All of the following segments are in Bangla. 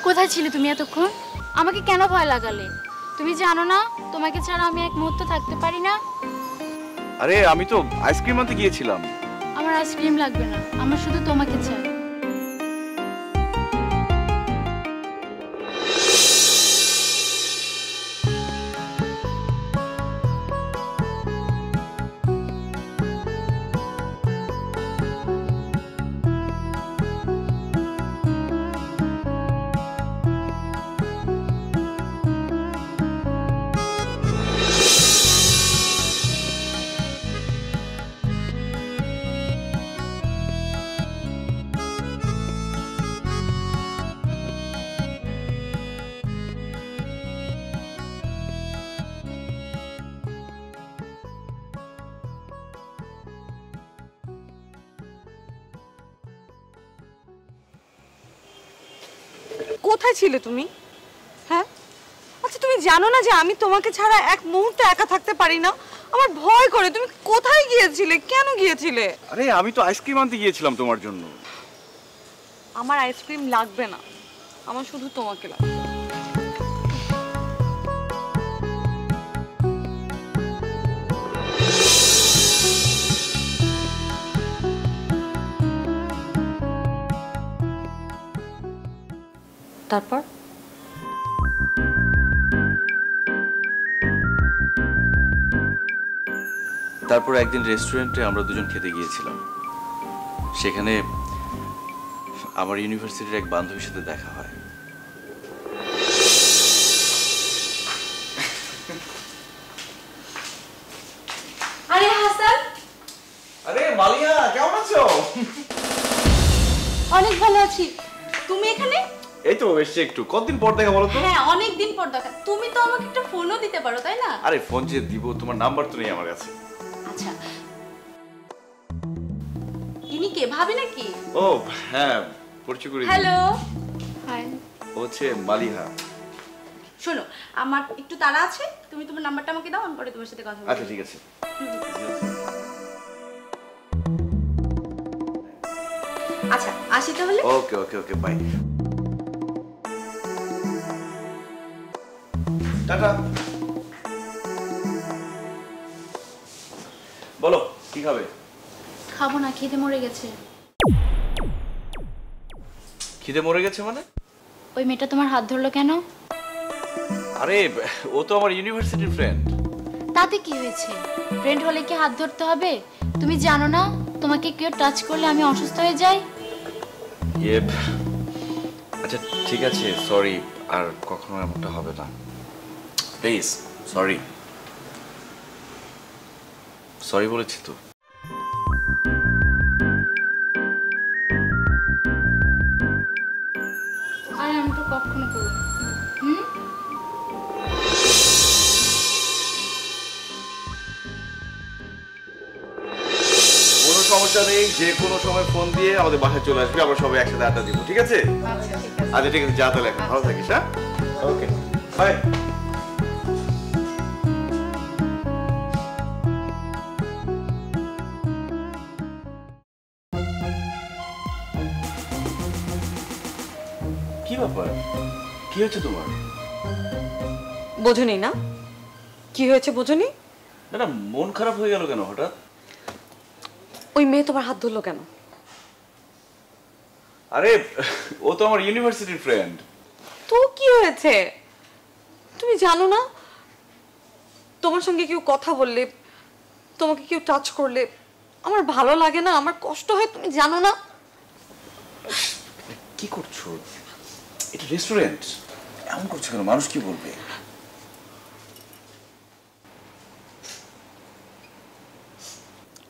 কোথায় ছিলে তুমি এতক্ষণ? আমাকে কেন ভয় লাগালে? তুমি জানো না তোমাকে ছাড়া আমি এক মুহূর্ত থাকতে পারি না। আরে আমি তো আইসক্রিম আনতে গিয়েছিলাম। আমার আইসক্রিম লাগবে না, আমার শুধু তোমাকে চাই। কোথায় ছিলে তুমি? হ্যাঁ, আচ্ছা তুমি জানো না যে আমি তোমাকে ছাড়া এক মুহূর্ত একা থাকতে পারি না? আমার ভয় করে। তুমি কোথায় গিয়েছিলে? কেন গিয়েছিলে? আরে আমি তো আইসক্রিম আনতে গিয়েছিলাম তোমার জন্য। আমার আইসক্রিম লাগবে না, আমার শুধু তোমাকে লাগবে। তারপর তারপর একদিন রেস্টুরেন্টে আমরা দুজন খেতে গিয়েছিলাম। সেখানে আমার ইউনিভার্সিটির এক বান্ধবীর সাথে দেখা হয়। আরে হাসান, আরে মালিয়া, কেমন আছো? অনেক ভালো আছি। তুমি এখানে? এই তো এসছি একটু। কতদিন পর দেখা বলো তো? হ্যাঁ, অনেক দিন পর দেখা। তুমি তো আমাকে একটা ফোনও দিতে পারো, তাই না? আরে ফোন যে দিব, তোমার নাম্বার তো নেই আমার কাছে। আচ্ছা, ইনি কে? ভাবি নাকি? ও হ্যাঁ, পরিচয় করে দিই। হ্যালো। হাই। ও হচ্ছে মালিহা। শোনো, আমার একটু তাড়া আছে, তুমি তোমার নাম্বারটা আমাকে দাও, আমি পরে তোমার সাথে কথা বলবো। আচ্ছা ঠিক আছে। আচ্ছা, আসি তাহলে। ওকে ওকে ওকে, বাই। টাটা। বলো কি খাবে? খাবো না, খিদে মরে গেছে। খিদে মরে গেছে মানে? ওই মেয়েটা তোমার হাত ধরলো কেন? আরে ও তো আমার ইউনিভার্সিটির ফ্রেন্ড। তাতে কি হয়েছে? ফ্রেন্ড হলে কি হাত ধরতে হবে? তুমি জানো না তোমাকে কেউ টাচ করলে আমি অসুস্থ হয়ে যাই? আচ্ছা ঠিক আছে, সরি, আর কখনো এমনটা হবে না, প্লিজ। সরি সরি বলেছি তো। আর আমি তো কখনো করবো না। কোনো সমস্যা নেই, যে কোনো সময় ফোন দিয়ে আমাদের বাসায় চলে আসবে, আমরা সবাই একসাথে আড্ডা দিব, ঠিক আছে? আচ্ছা ঠিক আছে, যা তাহলে এখন ভালো থাকিস। হ্যাঁ, ওকে, বাই। কি ব্যাপার, কি হয়েছে তোমার? বোঝনি না? কি হয়েছে বোঝনি? না না, মন খারাপ হয়ে গেল কেন হঠাৎ? ওই মেয়ে তোমার হাত ধরলো কেন? আরে ও তো আমার ইউনিভার্সিটির ফ্রেন্ড। তো কি হয়েছে? তুমি জানো না, তোমার সঙ্গে কেউ কথা বললে, তোমাকে কেউ টাচ করলে আমার ভালো লাগে না, আমার কষ্ট হয়, তুমি জানো না? কি করছো? এটা রেস্টুরেন্ট, এমন করছো কেন? মানুষ কি বলবে?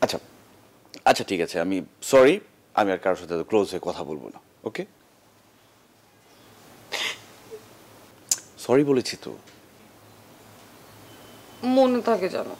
আচ্ছা আচ্ছা ঠিক আছে, আমি সরি, আমি আর কারোর সাথে ক্লোজ হয়ে কথা বলবো না, ওকে? সরি বলেছি তো। মনে থাকে জানো।